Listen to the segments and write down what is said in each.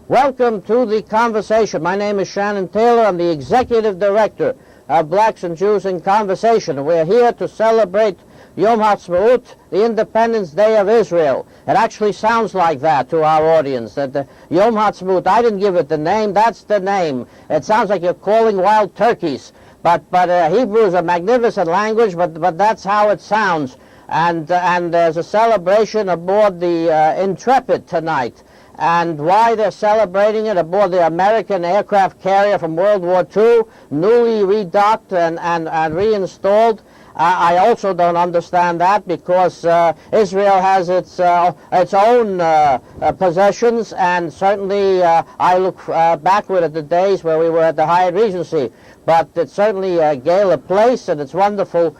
Welcome to the conversation. My name is Shannon Taylor. I'm the Executive Director of Blacks and Jews in Conversation. We're here to celebrate Yom Ha'atzmaut, the Independence Day of Israel. It actually sounds like that to our audience, that the Yom Ha'atzmaut, I didn't give it the name, that's the name. It sounds like you're calling wild turkeys. But Hebrew is a magnificent language, but that's how it sounds. And there's a celebration aboard the Intrepid tonight. And why they're celebrating it aboard the American aircraft carrier from World War II, newly redocked and reinstalled. I also don't understand that, because Israel has its own possessions, and certainly I look backward at the days where we were at the Hyatt Regency. But it's certainly a gala place, and it's wonderful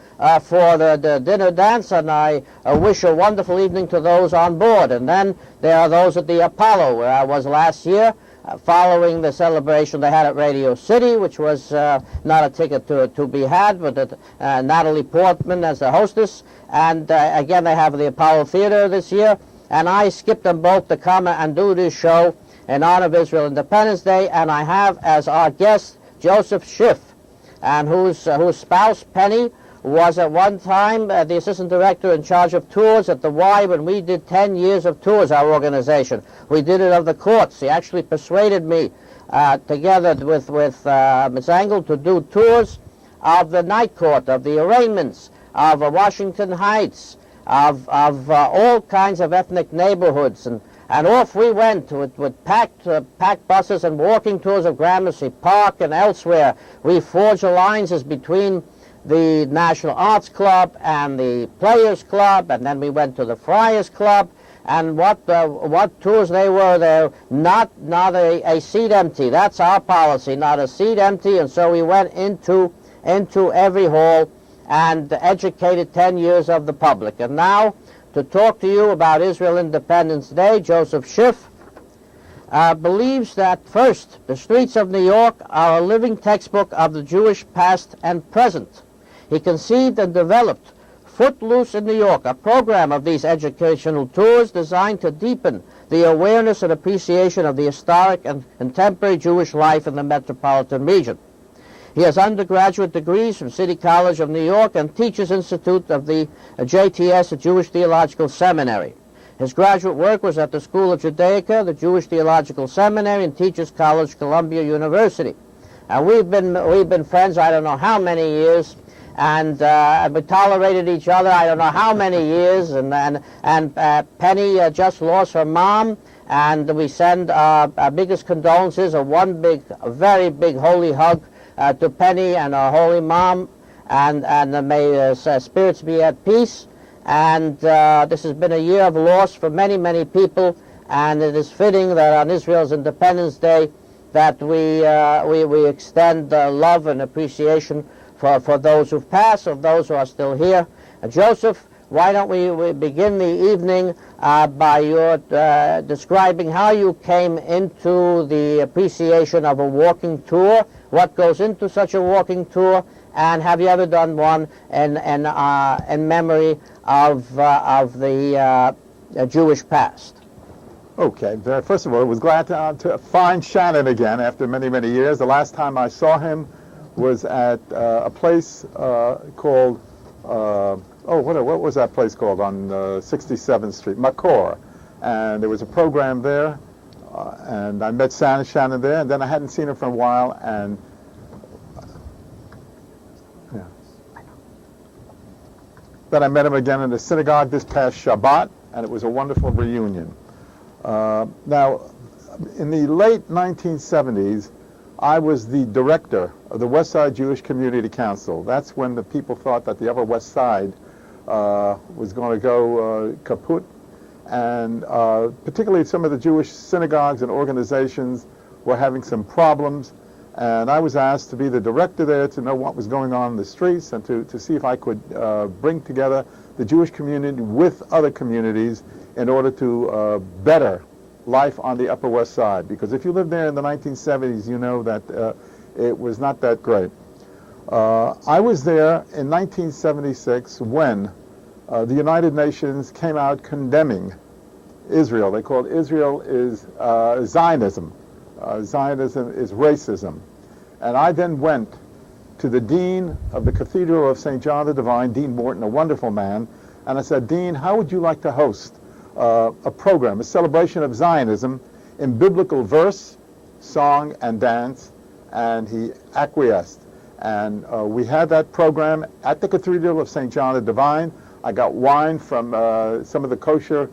for the dinner dance, and I wish a wonderful evening to those on board. And then there are those at the Apollo, where I was last year, following the celebration they had at Radio City, which was not a ticket to be had, but Natalie Portman as the hostess. And again, they have the Apollo Theater this year. And I skipped them both to come and do this show in honor of Israel Independence Day. And I have as our guest Joseph Schiff, and whose spouse, Penny, was at one time the assistant director in charge of tours at the Y when we did 10 years of tours, our organization. We did it of the courts. He actually persuaded me, together with Ms. Engel, to do tours of the night court, of the arraignments, of Washington Heights, of all kinds of ethnic neighborhoods. And off we went with packed buses and walking tours of Gramercy Park and elsewhere. We forged alliances between the National Arts Club and the Players Club, and then we went to the Friars Club. And what tours they were there, not a seat empty. That's our policy, not a seat empty. And so we went into every hall and educated 10 years of the public. And now, to talk to you about Israel Independence Day, Joseph Schiff believes that, first, the streets of New York are a living textbook of the Jewish past and present. He conceived and developed Footloose in New York, a program of these educational tours designed to deepen the awareness and appreciation of the historic and contemporary Jewish life in the metropolitan region. He has undergraduate degrees from City College of New York and Teachers Institute of the JTS, the Jewish Theological Seminary. His graduate work was at the School of Judaica, the Jewish Theological Seminary, and Teachers College, Columbia University. And we've been friends I don't know how many years, and we tolerated each other I don't know how many years. And Penny just lost her mom, and we send our biggest condolences, a very big holy hug to Penny and her holy mom, and may spirits be at peace. And this has been a year of loss for many, many people, and it is fitting that on Israel's Independence Day that we extend love and appreciation for those who've passed, of those who are still here. Joseph, why don't we begin the evening by your describing how you came into the appreciation of a walking tour, what goes into such a walking tour, and have you ever done one in memory of the Jewish past? Okay. First of all, I was glad to find Shannon again after many, many years. The last time I saw him was at a place called, what was that place called on 67th Street? Makor. And there was a program there, and I met Shannon there, and then I hadn't seen him for a while, and then I met him again in the synagogue this past Shabbat, and it was a wonderful reunion. Now, in the late 1970s, I was the director of the West Side Jewish Community Council. That's when the people thought that the Upper West Side was going to go kaput, and particularly some of the Jewish synagogues and organizations were having some problems. And I was asked to be the director there to know what was going on in the streets and to see if I could bring together the Jewish community with other communities in order to better life on the Upper West Side. Because if you lived there in the 1970s, you know that it was not that great. I was there in 1976 when the United Nations came out condemning Israel. They called Israel is Zionism. Zionism is racism. And I then went to the dean of the Cathedral of St. John the Divine, Dean Morton, a wonderful man, and I said, Dean, how would you like to host a program, a celebration of Zionism in biblical verse, song, and dance? And he acquiesced. And we had that program at the Cathedral of St. John the Divine. I got wine from some of the kosher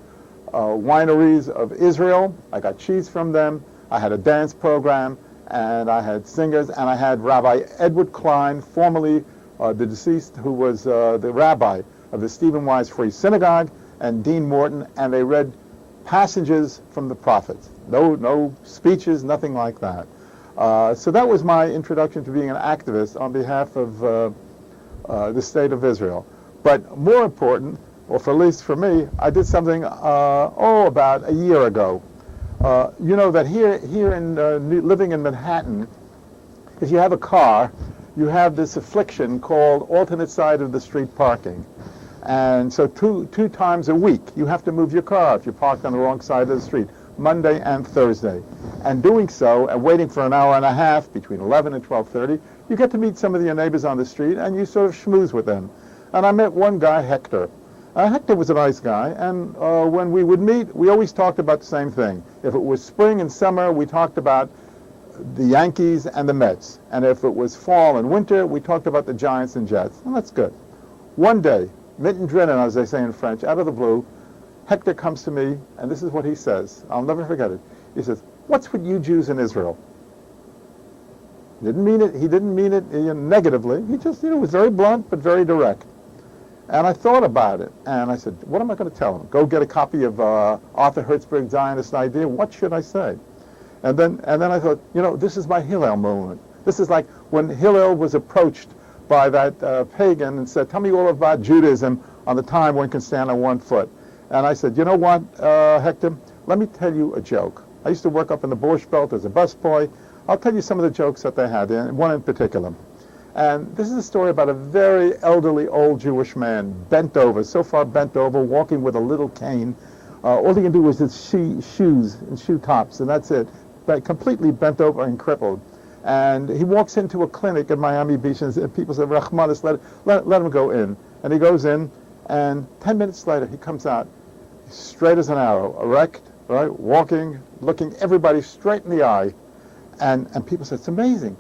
wineries of Israel. I got cheese from them. I had a dance program, and I had singers, and I had Rabbi Edward Klein, formerly the deceased, who was the rabbi of the Stephen Wise Free Synagogue, and Dean Morton, and they read passages from the prophets. No speeches, nothing like that. So that was my introduction to being an activist on behalf of the State of Israel. But more important, or at least for me, I did something, about a year ago. You know that here in living in Manhattan, if you have a car, you have this affliction called alternate side of the street parking. And so two times a week, you have to move your car if you parked on the wrong side of the street, Monday and Thursday. And doing so, and waiting for an hour and a half between 11 and 12:30, you get to meet some of your neighbors on the street, and you sort of schmooze with them. And I met one guy, Hector. Hector was a nice guy, and when we would meet, we always talked about the same thing. If it was spring and summer, we talked about the Yankees and the Mets. And if it was fall and winter, we talked about the Giants and Jets. And that's good. One day, mitten drinnen, as they say in French, out of the blue, Hector comes to me, and this is what he says. I'll never forget it. He says, "What's with you Jews in Israel?" He didn't mean it negatively. He just, was very blunt, but very direct. And I thought about it, and I said, what am I going to tell him? Go get a copy of Arthur Hertzberg's Zionist Idea? What should I say? And then I thought, this is my Hillel movement. This is like when Hillel was approached by that pagan and said, tell me all about Judaism on the time one can stand on one foot. And I said, you know what, Hector, let me tell you a joke. I used to work up in the Borscht Belt as a busboy. I'll tell you some of the jokes that they had, and one in particular. And this is a story about a very elderly old Jewish man, bent over, so far bent over, walking with a little cane. All he can do is his shoes and shoe tops, and that's it. But completely bent over and crippled. And he walks into a clinic in Miami Beach, and people say, Rachmanis, let him go in. And he goes in, and 10 minutes later, he comes out, straight as an arrow, erect, right, walking, looking everybody straight in the eye. And people said, it's amazing.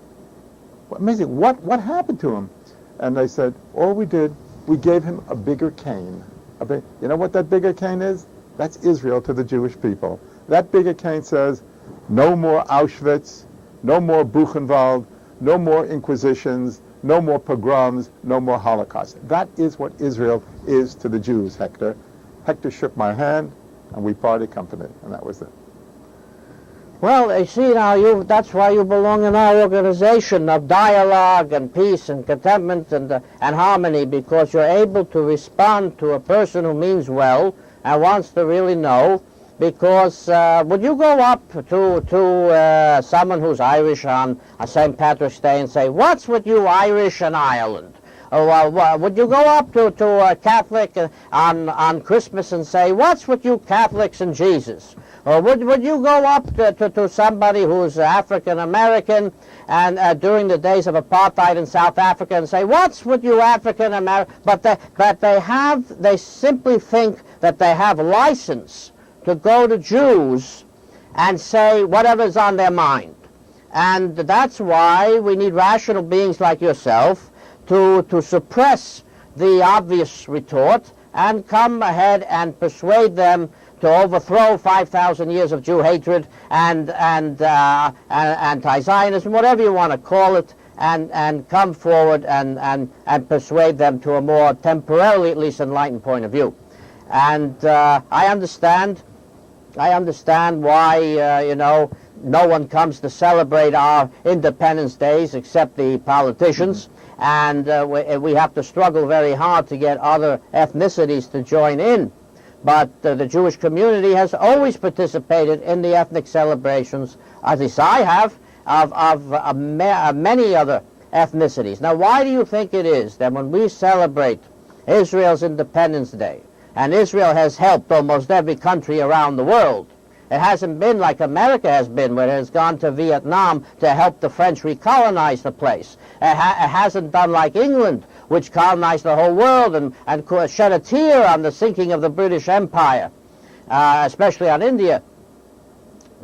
Amazing. What happened to him? And they said, all we did, we gave him a bigger cane. You know what that bigger cane is? That's Israel to the Jewish people. That bigger cane says, no more Auschwitz, no more Buchenwald, no more Inquisitions, no more pogroms, no more Holocaust. That is what Israel is to the Jews, Hector. Hector shook my hand, and we parted company, and that was it. Well, you see now, that's why you belong in our organization of dialogue and peace and contentment and harmony, because you're able to respond to a person who means well and wants to really know. Because would you go up to someone who's Irish on St. Patrick's Day and say, what's with you Irish and Ireland? Or would you go up to a Catholic on Christmas and say, what's with you Catholics and Jesus? Or would you go up to somebody who's African-American and during the days of apartheid in South Africa and say, what's with you African-American? But they simply think that they have license to go to Jews and say whatever's on their mind. And that's why we need rational beings like yourself to suppress the obvious retort and come ahead and persuade them to overthrow 5,000 years of Jew hatred and anti-Zionism, whatever you want to call it, and come forward and persuade them to a more temporarily, at least, enlightened point of view. And I understand why, no one comes to celebrate our Independence Days except the politicians. And we have to struggle very hard to get other ethnicities to join in. But the Jewish community has always participated in the ethnic celebrations, at least I have, of many other ethnicities. Now, why do you think it is that when we celebrate Israel's Independence Day, And Israel has helped almost every country around the world. It hasn't been like America has been, where it has gone to Vietnam to help the French recolonize the place. It hasn't done like England, which colonized the whole world and shed a tear on the sinking of the British Empire, especially on India.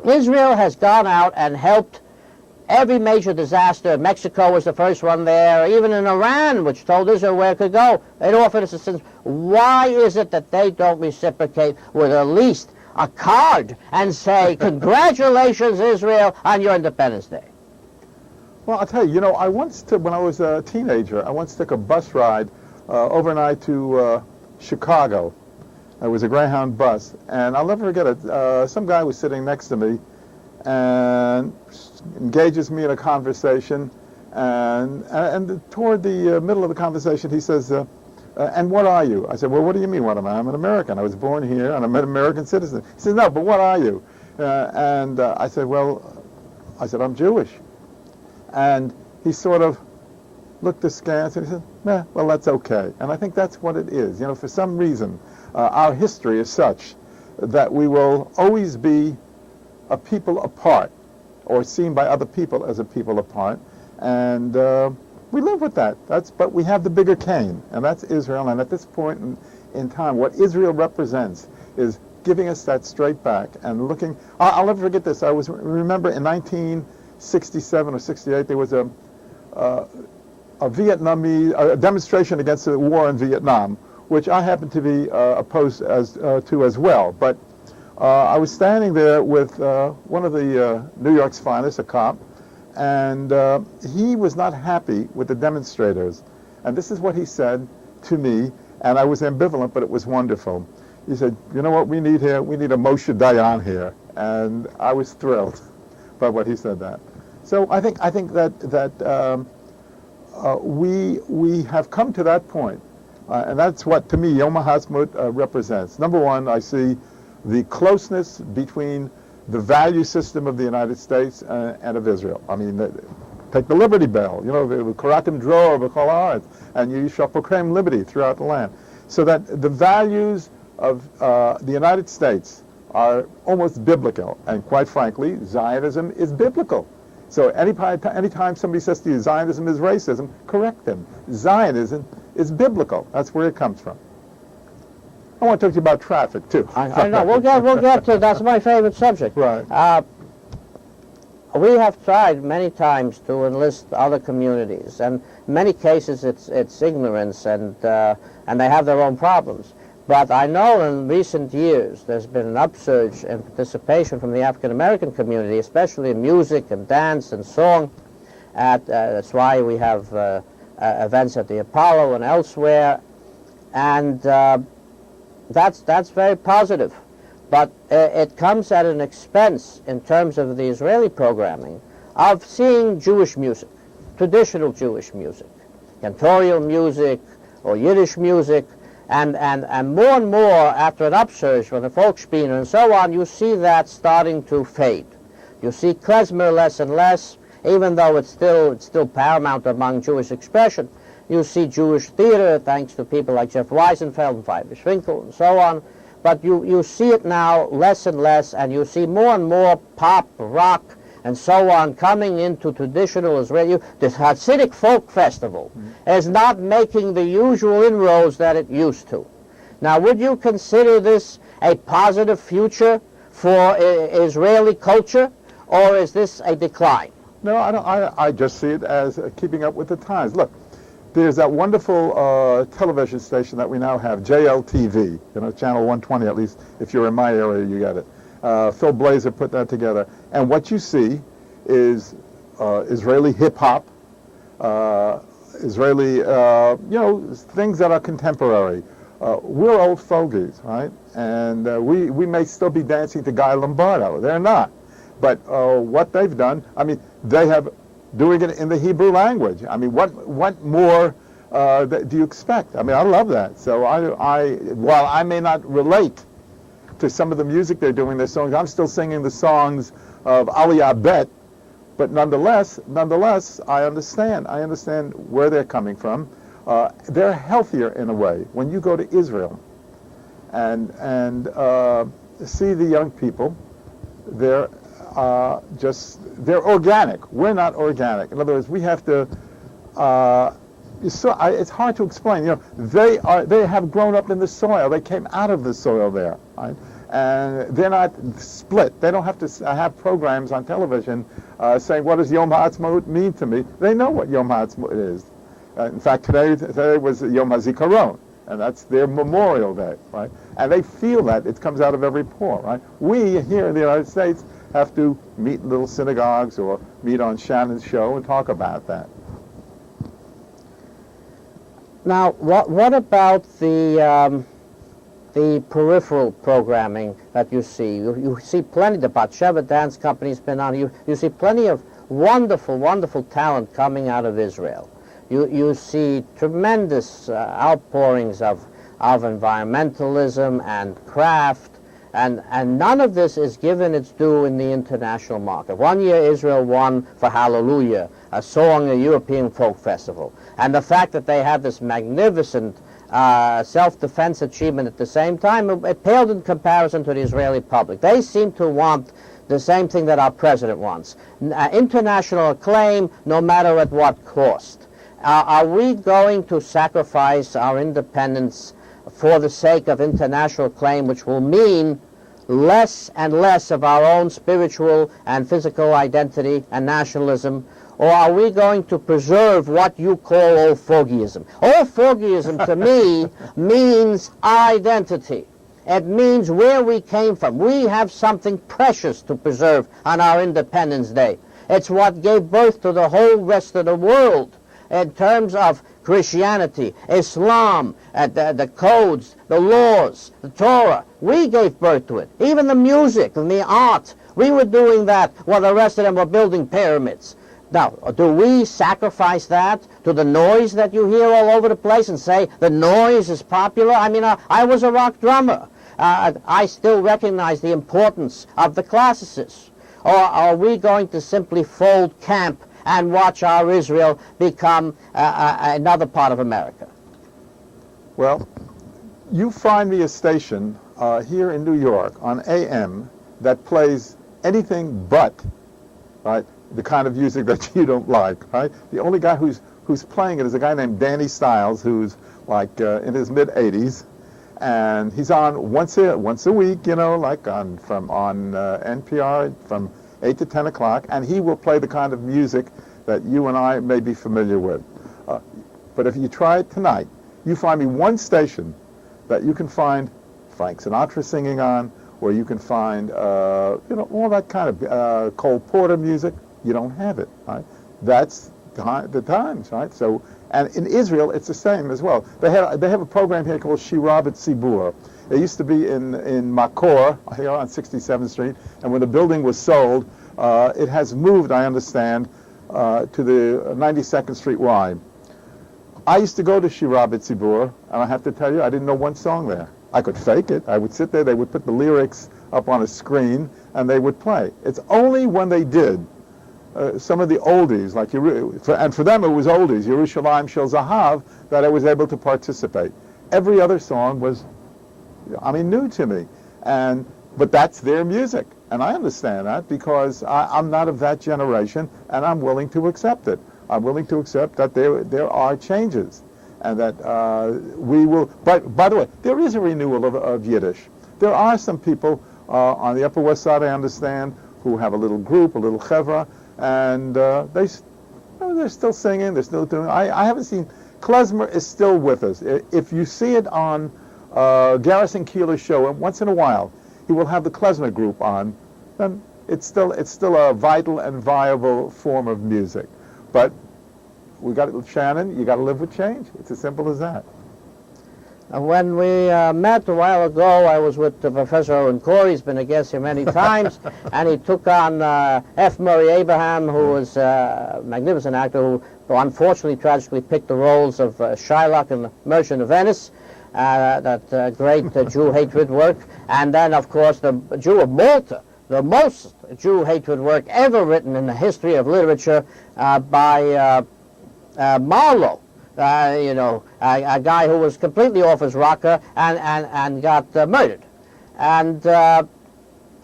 Israel has gone out and helped every major disaster. Mexico was the first one there, even in Iran, which told Israel where it could go. It offered assistance. Why is it that they don't reciprocate with at least a card and say, congratulations, Israel, on your Independence Day? Well, I'll tell you, I once took, when I was a teenager, I once took a bus ride overnight to Chicago. It was a Greyhound bus, and I'll never forget it. Some guy was sitting next to me and engages me in a conversation, and toward the middle of the conversation, he says, and what are you? I said, well, what do you mean, what am I? I'm an American. I was born here, and I'm an American citizen. He says, no, but what are you? I said, I'm Jewish. And he sort of looked askance, and he said, nah, well, that's okay. And I think that's what it is. For some reason, our history is such that we will always be a people apart, or seen by other people as a people apart. And we live with that. But we have the bigger Cain, and that's Israel. And at this point in time, what Israel represents is giving us that straight back and looking. I'll never forget this. Remember in 1967 or 68, there was a Vietnamese demonstration against the war in Vietnam, which I happen to be opposed to as well. But I was standing there with one of the New York's finest, a cop, and he was not happy with the demonstrators. And this is what he said to me, and I was ambivalent, but it was wonderful. He said, you know what we need here? We need a Moshe Dayan here. And I was thrilled by what he said that. So I think that we have come to that point. And that's what, to me, Yom HaHatzmaut represents. Number one, I see the closeness between the value system of the United States and of Israel. I mean, take the Liberty Bell, the Karatim Dror, B'chol Haaretz, and you shall proclaim liberty throughout the land. So that the values of the United States are almost biblical, and quite frankly, Zionism is biblical. So anytime somebody says to you Zionism is racism, correct them. Zionism is biblical. That's where it comes from. I want to talk to you about traffic, too. I know. We'll get to that's my favorite subject. Right. We have tried many times to enlist other communities, and in many cases it's ignorance, and they have their own problems. But I know in recent years there's been an upsurge in participation from the African American community, especially in music and dance and song. That's why we have events at the Apollo and elsewhere, and that's very positive. But it comes at an expense in terms of the Israeli programming of seeing Jewish music, traditional Jewish music, cantorial music or Yiddish music, and more after an upsurge from the Volksbühne and so on, you see that starting to fade. You see klezmer less and less, even though it's still paramount among Jewish expression. You see Jewish theater, thanks to people like Jeff Weisenfeld and Friedrich Winkel and so on. But you see it now less and less, and you see more and more pop, rock, and so on coming into traditional Israeli. The Hasidic Folk Festival is not making the usual inroads that it used to. Now, would you consider this a positive future for Israeli culture, or is this a decline? No, I don't. I just see it as keeping up with the times. Look, there's that wonderful television station that we now have, JLTV, channel 120 at least. If you're in my area, you get it. Phil Blazer put that together. And what you see is Israeli hip-hop, Israeli, things that are contemporary. We're old fogies, right? And we may still be dancing to Guy Lombardo. They're not. But what they've done, they have doing it in the Hebrew language. What more do you expect? I love that. So while I may not relate to some of the music they're doing, their songs, I'm still singing the songs of Ali Abed, but nonetheless, I understand where they're coming from. They're healthier in a way. When you go to Israel, and see the young people. They're they're organic. We're not organic. In other words, we have to. It's hard to explain. You know, they have grown up in the soil. They came out of the soil there, right? And they're not split. They don't have to have programs on television saying, what does Yom HaAtzmaut mean to me? They know what Yom HaAtzmaut is. In fact, today was Yom HaZikaron, and that's their Memorial Day, right? And they feel that. It comes out of every pore, right? We here in the United States have to meet in little synagogues or meet on Shannon's show and talk about that. Now, what about the peripheral programming that you see? You see plenty. The Batsheva Dance Company's been on. You see plenty of wonderful, wonderful talent coming out of Israel. You see tremendous outpourings of environmentalism and craft, and none of this is given its due in the international market. One year Israel won for Hallelujah, a song, a European folk festival, and the fact that they had this magnificent self-defense achievement at the same time, it paled in comparison to the Israeli public. They seem to want the same thing that our president wants, international acclaim, no matter at what cost. Are we going to sacrifice our independence for the sake of international acclaim, which will mean less and less of our own spiritual and physical identity and nationalism? Or are we going to preserve what you call old fogeyism? Old fogeyism to me means identity. It means where we came from. We have something precious to preserve on our Independence Day. It's what gave birth to the whole rest of the world in terms of Christianity, Islam, the codes, the laws, the Torah. We gave birth to it. Even the music and the art. We were doing that while the rest of them were building pyramids. Now, do we sacrifice that to the noise that you hear all over the place and say the noise is popular? I mean, I was a rock drummer. I still recognize the importance of the classicists. Or are we going to simply fold camp and watch our Israel become another part of America? Well, you find me a station here in New York on AM that plays anything but, right, the kind of music that you don't like, right? The only guy who's playing it is a guy named Danny Stiles, who's like in his mid-80s, and he's on once a week, you know, like on NPR from 8 to 10 o'clock, and he will play the kind of music that you and I may be familiar with. But if you try it tonight, you find me one station that you can find Frank Sinatra singing on, or you can find, you know, all that kind of Cole Porter music. You don't have it, right? That's the times, right? So, and in Israel, it's the same as well. They have a program here called Shira B'Tzibur. It used to be in Makor, here on 67th Street, and when the building was sold, it has moved, I understand, to the 92nd Street Y. I used to go to Shira B'Tzibur, and I have to tell you, I didn't know one song there. I could fake it. I would sit there, they would put the lyrics up on a screen, and they would play. It's only when they did some of the oldies, like and for them it was oldies, Yerushalayim Shel Zahav, that I was able to participate. Every other song was, I mean, new to me, but that's their music, and I understand that because I'm not of that generation, and I'm willing to accept it. I'm willing to accept that there are changes, and that we will. But by the way, there is a renewal of Yiddish. There are some people on the Upper West Side, I understand, who have a little group, a little chevra, and they're still singing, they're still doing. I haven't seen. Klezmer is still with us. If you see it on Garrison Keeler's show, and once in a while he will have the Klezmer group on, then it's still a vital and viable form of music. But we got Shannon. You got to live with change. It's as simple as that. When we met a while ago, I was with Professor Owen Corey. He's been a guest here many times, and he took on F. Murray Abraham, who was a magnificent actor who unfortunately, tragically picked the roles of Shylock in The Merchant of Venice, that great Jew hatred work, and then, of course, the Jew of Malta, the most Jew hatred work ever written in the history of literature by Marlowe. a guy who was completely off his rocker and got murdered. And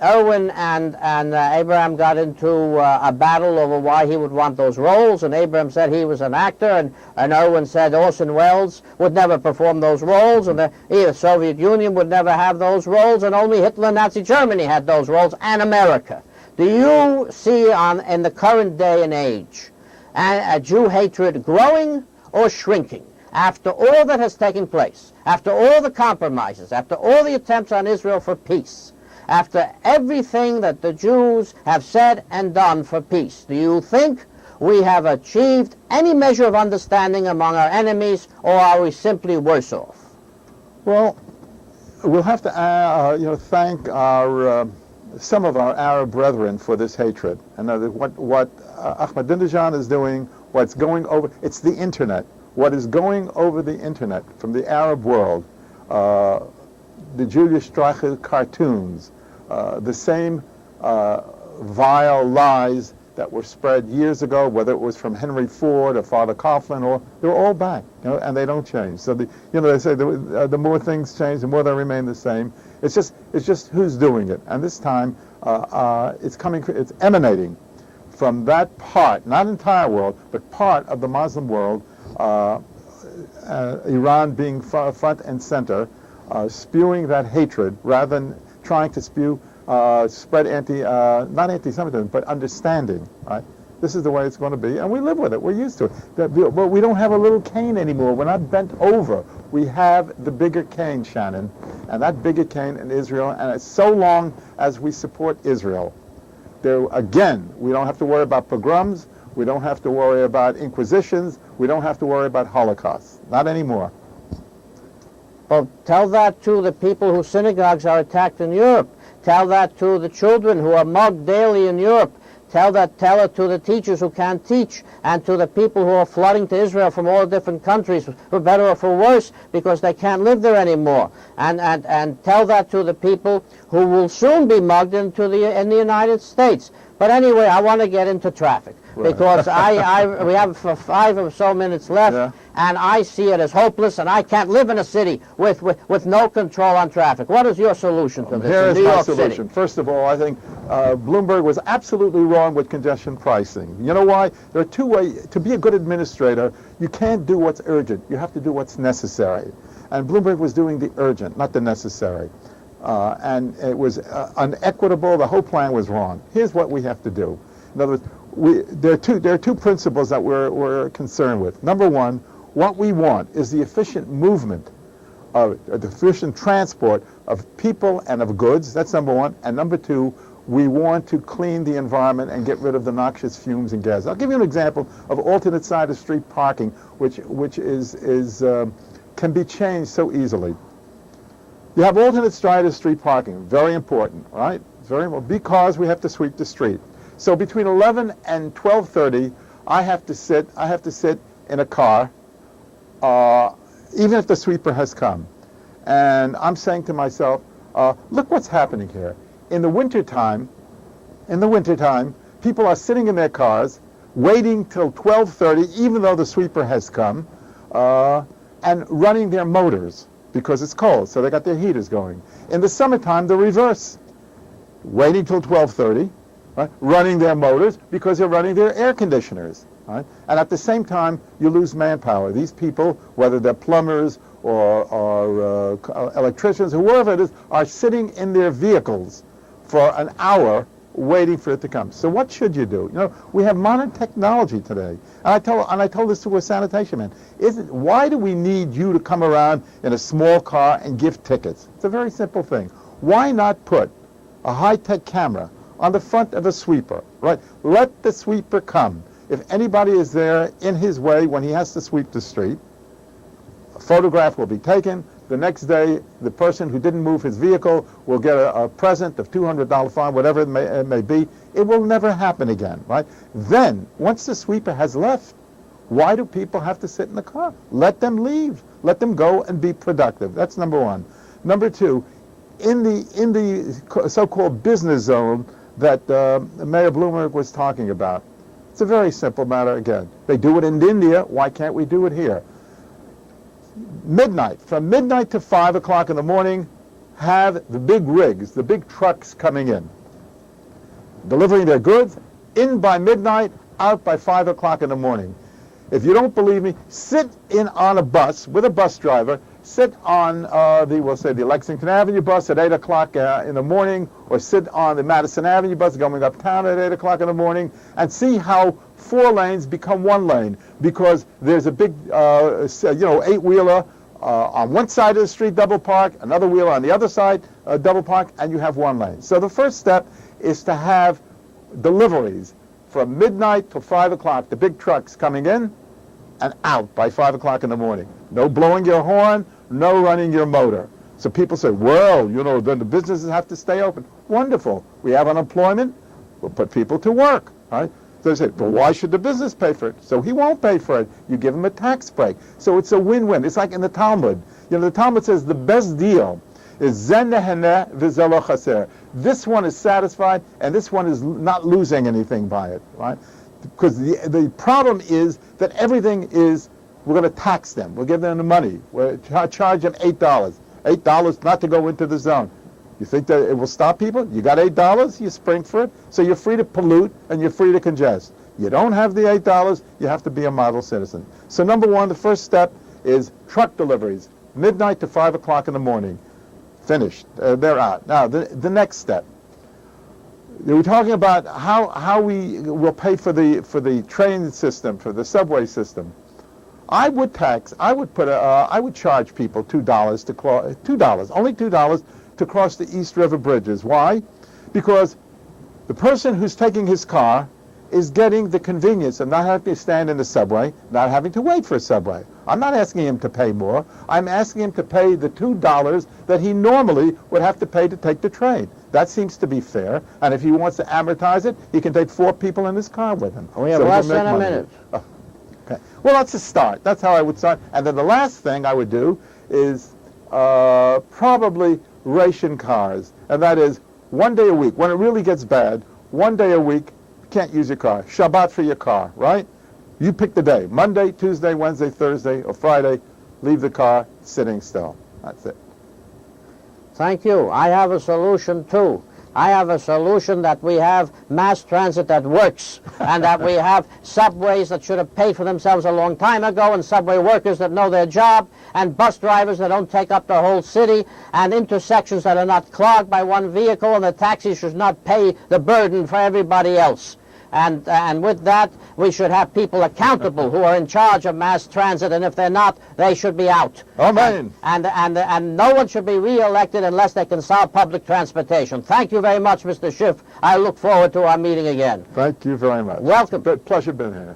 Irwin and Abraham got into a battle over why he would want those roles, and Abraham said he was an actor, and Irwin said Orson Welles would never perform those roles, and the Soviet Union would never have those roles, and only Hitler and Nazi Germany had those roles, and America. Do you see in the current day and age a Jew hatred growing or shrinking? After all that has taken place, after all the compromises, after all the attempts on Israel for peace, after everything that the Jews have said and done for peace, do you think we have achieved any measure of understanding among our enemies, or are we simply worse off? Well, we'll have to thank some of our Arab brethren for this hatred. And what Ahmadinejad is doing, what's going over, it's the internet. What is going over the internet from the Arab world, the Julius Streicher cartoons, the same vile lies that were spread years ago, whether it was from Henry Ford or Father Coughlin, they're all back, and they don't change. So they say the more things change, the more they remain the same. It's just who's doing it, and this time it's emanating from that part, not entire world, but part of the Muslim world. Iran being front and center, spewing that hatred rather than trying to spread not anti-Semitism, but understanding, right? This is the way it's going to be, and we live with it. We're used to it. But we don't have a little cane anymore. We're not bent over. We have the bigger cane, Shannon, and that bigger cane in Israel, and it's so long as we support Israel. Again, we don't have to worry about pogroms. We don't have to worry about inquisitions. We don't have to worry about Holocausts. Not anymore. Well, tell that to the people whose synagogues are attacked in Europe. Tell that to the children who are mugged daily in Europe. Tell it to the teachers who can't teach, and to the people who are flooding to Israel from all different countries, for better or for worse, because they can't live there anymore. And tell that to the people who will soon be mugged in the United States. But anyway, I want to get into traffic. Right. Because we have 5 or so minutes left, yeah. And I see it as hopeless, and I can't live in a city with no control on traffic. What is your solution to this? Here is my solution. City? First of all, I think Bloomberg was absolutely wrong with congestion pricing. You know why? There are two ways. To be a good administrator, you can't do what's urgent. You have to do what's necessary. And Bloomberg was doing the urgent, not the necessary. And it was unequitable. The whole plan was wrong. Here's what we have to do. In other words, there are two principles that we're concerned with. Number one, what we want is the efficient movement the efficient transport of people and of goods. That's number one. And number two, we want to clean the environment and get rid of the noxious fumes and gases. I'll give you an example of alternate side of street parking, which can be changed so easily. You have alternate side of street parking, very important, right? Very important, because we have to sweep the street. So between 11 and 12:30, I have to sit in a car, even if the sweeper has come. And I'm saying to myself, look what's happening here. In the wintertime, people are sitting in their cars, waiting till 12:30, even though the sweeper has come, and running their motors because it's cold, so they got their heaters going. In the summertime, the reverse. Waiting till 12:30, right? Running their motors because they're running their air conditioners. Right? And at the same time, you lose manpower. These people, whether they're plumbers or electricians, whoever it is, are sitting in their vehicles for an hour waiting for it to come. So what should you do? You know, we have modern technology today. And I told this to a sanitation man. Why do we need you to come around in a small car and give tickets? It's a very simple thing. Why not put a high-tech camera on the front of a sweeper, right? Let the sweeper come. If anybody is there in his way when he has to sweep the street, a photograph will be taken. The next day, the person who didn't move his vehicle will get a present of $200 fine, whatever it may be. It will never happen again, right? Then, once the sweeper has left, why do people have to sit in the car? Let them leave. Let them go and be productive. That's number one. Number two, in the so-called business zone that Mayor Bloomberg was talking about, it's a very simple matter again. They do it in India. Why can't we do it here? midnight, from midnight to 5 o'clock in the morning, have the big rigs, the big trucks coming in, delivering their goods, in by midnight, out by 5 o'clock in the morning. If you don't believe me, sit in on a bus with a bus driver, sit on we'll say the Lexington Avenue bus at 8 o'clock in the morning, or sit on the Madison Avenue bus going uptown at 8 o'clock in the morning, and see how 4 lanes become 1 lane, because there's a big, eight-wheeler on one side of the street, double park, another wheeler on the other side, double park, and you have 1 lane. So the first step is to have deliveries from midnight till 5 o'clock, the big trucks coming in and out by 5 o'clock in the morning. No blowing your horn, no running your motor. So people say, well, then the businesses have to stay open. Wonderful. We have unemployment. We'll put people to work, right? So they say, well, why should the business pay for it? So he won't pay for it. You give him a tax break. So it's a win-win. It's like in the Talmud. The Talmud says the best deal is zen neheneh v'zeh lo chaser. This one is satisfied, and this one is not losing anything by it, right? Because the problem is that everything is, we're going to tax them. We'll give them the money. We'll charge them $8. $8 not to go into the zone. You think that it will stop people? You got $8, you spring for it, so you're free to pollute and you're free to congest. You don't have the $8, you have to be a model citizen. So number 1, the first step is truck deliveries, midnight to 5 o'clock in the morning. Finished. They're out. Now, the next step. We're talking about how we will pay for the train system, for the subway system. I would charge people $2 only $2 to cross the East River bridges. Why? Because the person who's taking his car is getting the convenience of not having to stand in the subway, not having to wait for a subway. I'm not asking him to pay more. I'm asking him to pay the $2 that he normally would have to pay to take the train. That seems to be fair. And if he wants to amortize it, he can take 4 people in his car with him. We have less than a minute. Oh, okay. Well, that's a start. That's how I would start. And then the last thing I would do is probably ration cars. And that is 1 day a week. When it really gets bad, 1 day a week, you can't use your car. Shabbat for your car, right? You pick the day. Monday, Tuesday, Wednesday, Thursday, or Friday. Leave the car sitting still. That's it. Thank you. I have a solution, too. I have a solution that we have mass transit that works, and that we have subways that should have paid for themselves a long time ago, and subway workers that know their job, and bus drivers that don't take up the whole city, and intersections that are not clogged by 1 vehicle, and the taxis should not pay the burden for everybody else. And with that, we should have people accountable who are in charge of mass transit, and if they're not, they should be out. Amen. And no one should be re-elected unless they can solve public transportation. Thank you very much, Mr. Schiff. I look forward to our meeting again. Thank you very much. Welcome. Pleasure being here.